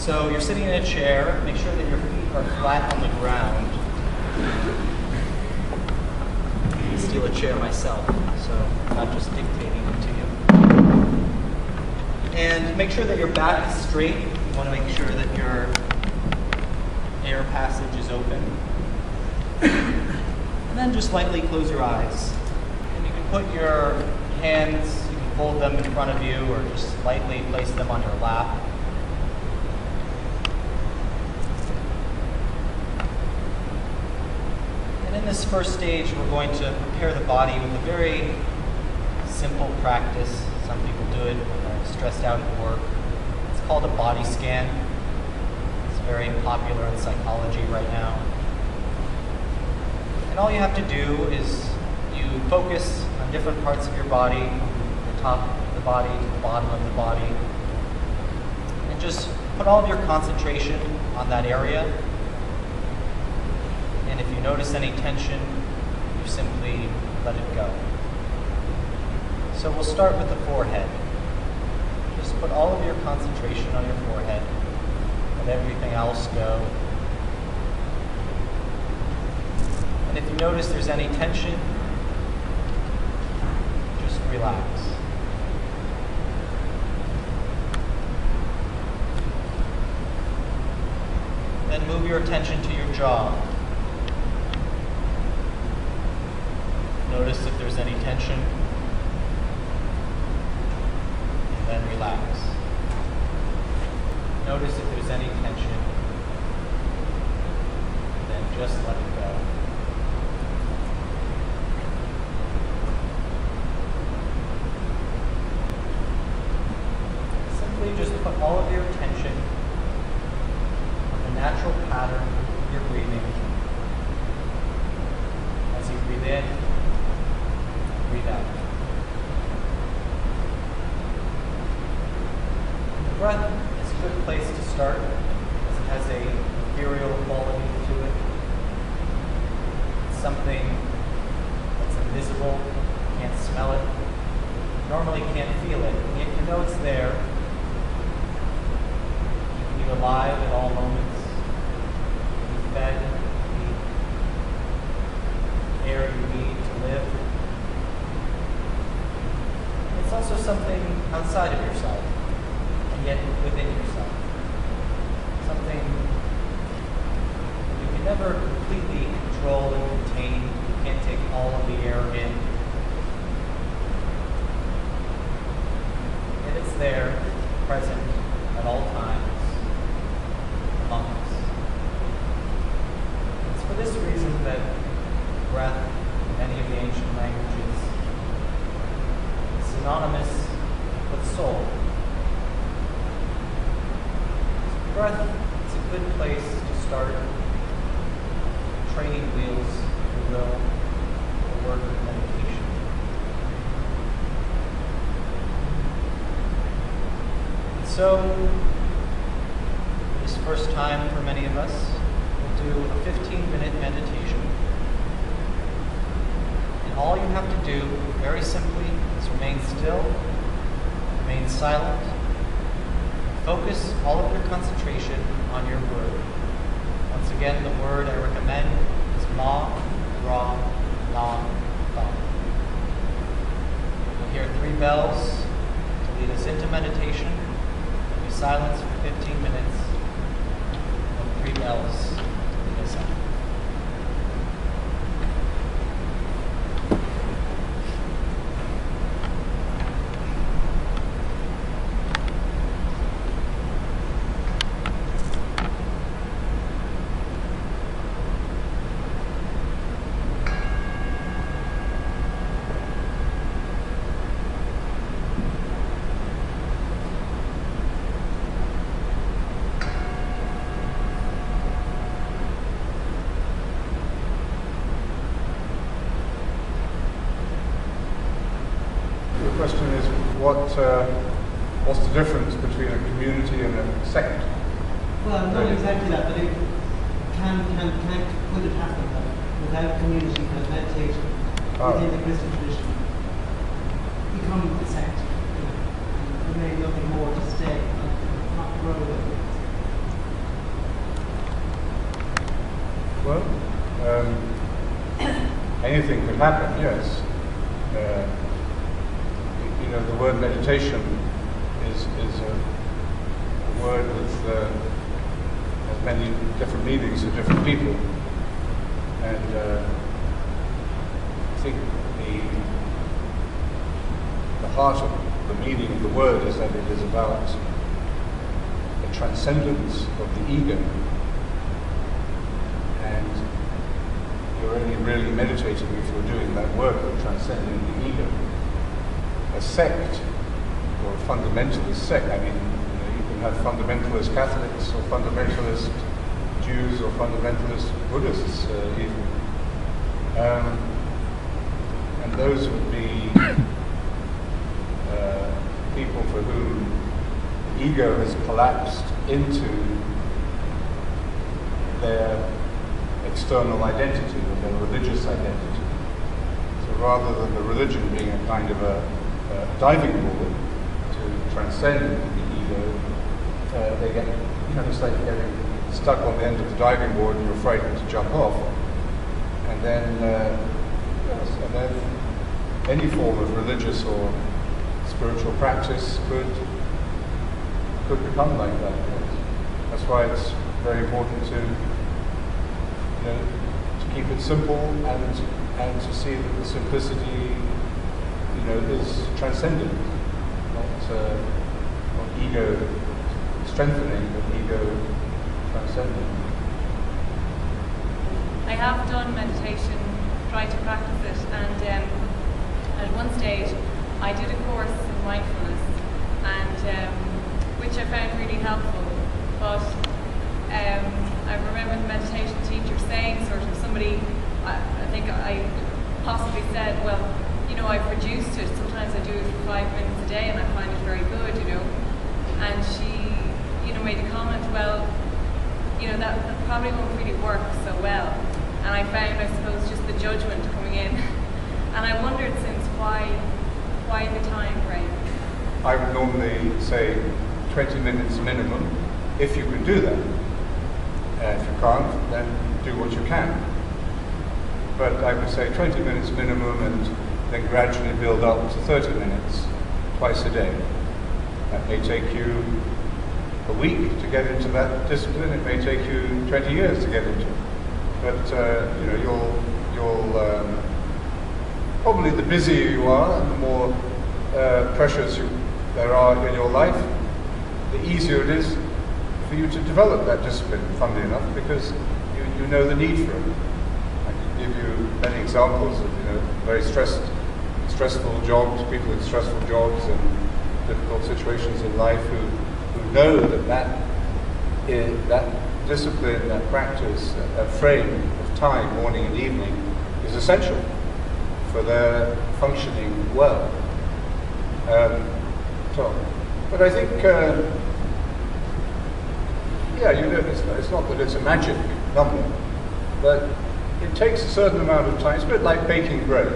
So you're sitting in a chair. Make sure that your feet are flat on the ground. I steal a chair myself, so I'm not just dictating it to you. And make sure that your back is straight. You want to make sure that your air passage is open. And then just lightly close your eyes. And you can put your hands, you can fold them in front of you or just lightly place them on your lap. And in this first stage, we're going to prepare the body with a very simple practice. Some people do it when they're stressed out at work. It's called a body scan. It's very popular in psychology right now. And all you have to do is you focus on different parts of your body, the top of the body to the bottom of the body, and just put all of your concentration on that area. And if you notice any tension, you simply let it go. So we'll start with the forehead. Just put all of your concentration on your forehead. Let everything else go. And if you notice there's any tension, just relax. Then move your attention to your jaw. Notice if there's any tension, and then relax. Notice if there's any tension, and then just let it go. Simply just put all of your attention on the natural pattern of your breathing. As you breathe in, breathe out. The breath is a good place to start, as it has a ethereal quality to it. It's something that's invisible, you can't smell it, normally you can't feel it, and yet you know it's there. You can be alive at all moments, be fed, the air you need to live. It's also something outside of yourself, and yet within yourself. Something you can never completely control and contain. You can't take all of the air in. Yet it's there, present at all times, among us. It's for this reason that breath, in many of the ancient languages, is synonymous with soul. Breath is a good place to start training wheels, if you will, the work of meditation. And so, this first time for many of us, we'll do a 15-minute meditation. And all you have to do, very simply, is remain still, remain silent. Focus all of your concentration on your word. Once again, the word I recommend is Ma, Ra, Nam, Tha. You'll hear 3 bells to lead us into meditation. We'll be silent for 15 minutes, and 3 bells to lead us out. Question is, what's the difference between a community and a sect? Well, not exactly that, but it can could it happen that without community, without meditation, within the Christian tradition, become a sect, and remain nothing more to stay, and not grow with it. anything could happen, yes. You know, the word meditation is a word with has many different meanings to different people. And I think the heart of the meaning of the word is that it is about the transcendence of the ego. And you're only really meditating if you're doing that work of transcending the ego. A sect, or a fundamentalist sect, I mean, you can have fundamentalist Catholics, or fundamentalist Jews, or fundamentalist Buddhists even. And those would be people for whom the ego has collapsed into their external identity, or their religious identity. So rather than the religion being a kind of a diving board to transcend the ego, they get, you know, it's like getting stuck on the end of the diving board and you're frightened to jump off. And then, any form of religious or spiritual practice could become like that. Yes. That's why it's very important to, you know, to keep it simple and to see that the simplicity, you know, is transcendent, not ego strengthening, but ego transcending. I have done meditation, tried to practice it, and at one stage I did a course in mindfulness, and which I found really helpful. But I remember the meditation teacher saying, sort of, somebody, I think I possibly said, well, you know, I've reduced it. Sometimes I do it for 5 minutes a day, and I find it very good, you know. And she, you know, made a comment, well, you know, that probably won't really work so well. And I found, I suppose, just the judgment coming in. And I wondered since, why the time frame? I would normally say 20 minutes minimum, if you can do that. If you can't, then do what you can. But I would say 20 minutes minimum, and then gradually build up to 30 minutes twice a day. That may take you a week to get into that discipline. It may take you 20 years to get into it. But you know, you'll probably, the busier you are and the more pressures there are in your life, the easier it is for you to develop that discipline, funnily enough, because you know the need for it. I can give you many examples of, you know, very stressful jobs, people in stressful jobs and difficult situations in life who know that discipline, that practice, that frame of time, morning and evening, is essential for their functioning well. But I think, yeah, you know, it's not that it's a magic number, but it takes a certain amount of time. It's a bit like baking bread.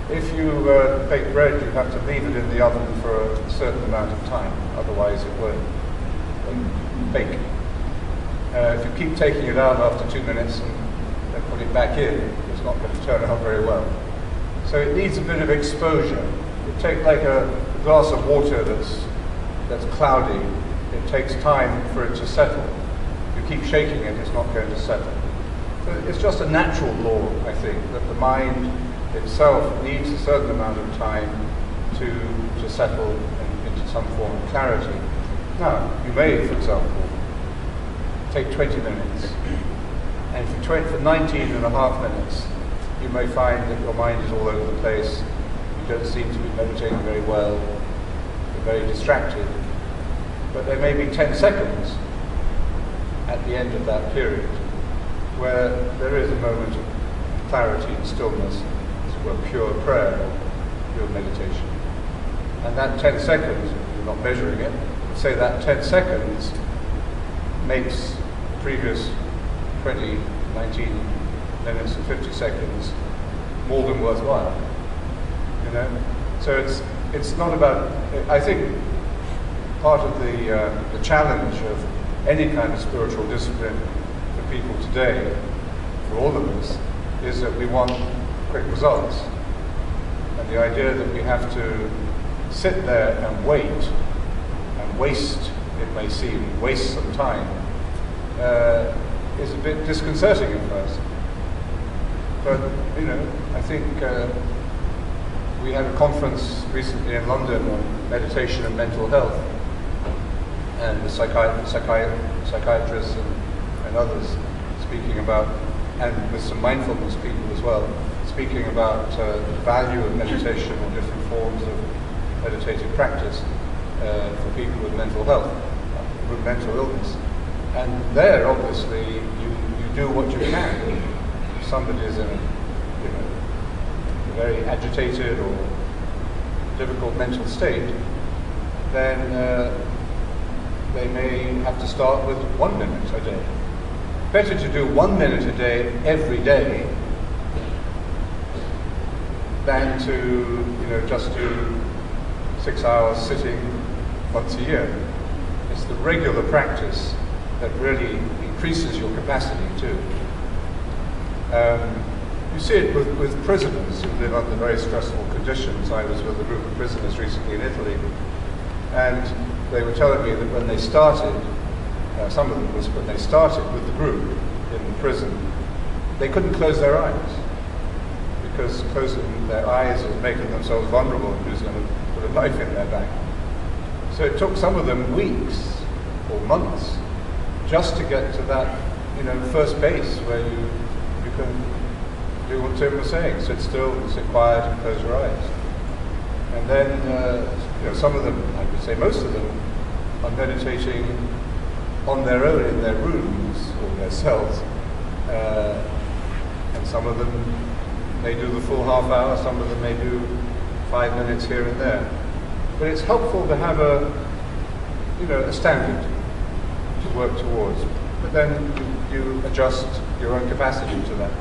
If you bake bread, you have to leave it in the oven for a certain amount of time, otherwise it won't bake. If you keep taking it out after 2 minutes and then put it back in, it's not going to turn out very well. So it needs a bit of exposure. You take like a glass of water that's cloudy. It takes time for it to settle. If you keep shaking it, it's not going to settle. So it's just a natural law, I think, that the mind itself needs a certain amount of time to settle into some form of clarity. Now, you may, for example, take 20 minutes, and for 19 and a half minutes, you may find that your mind is all over the place, you don't seem to be meditating very well, you're very distracted, but there may be 10 seconds at the end of that period where there is a moment of clarity and stillness, or pure prayer, or pure meditation. And that 10 seconds, you're not measuring it, say that 10 seconds makes the previous 20, 19 minutes and 50 seconds more than worthwhile. You know? So it's not about, I think part of the challenge of any kind of spiritual discipline for people today, for all of us, is that we want quick results. And the idea that we have to sit there and wait, and waste, it may seem, waste some time, is a bit disconcerting at first. But, you know, I think we had a conference recently in London on meditation and mental health, and the psychiatrists and others speaking about, and with some mindfulness people as well, speaking about the value of meditation and different forms of meditative practice for people with mental health, with mental illness. And there, obviously, you do what you can. If somebody is in a very agitated or difficult mental state, then they may have to start with 1 minute a day. Better to do 1 minute a day every day than to just do 6 hours sitting once a year. It's the regular practice that really increases your capacity too. You see it with prisoners who live under very stressful conditions. I was with a group of prisoners recently in Italy, and they were telling me that when they started, some of them was when they started with the group in the prison, they couldn't close their eyes, because closing their eyes was making themselves vulnerable and who's going to put a knife in their back. So it took some of them weeks or months just to get to that first base where you can do what Tim was saying, sit still, sit quiet, and close your eyes. And then, some of them, I would say most of them, are meditating on their own in their rooms or their cells. And some of them may do the full half hour, some of them may do 5 minutes here and there. But it's helpful to have a standard to work towards. But then you adjust your own capacity to that.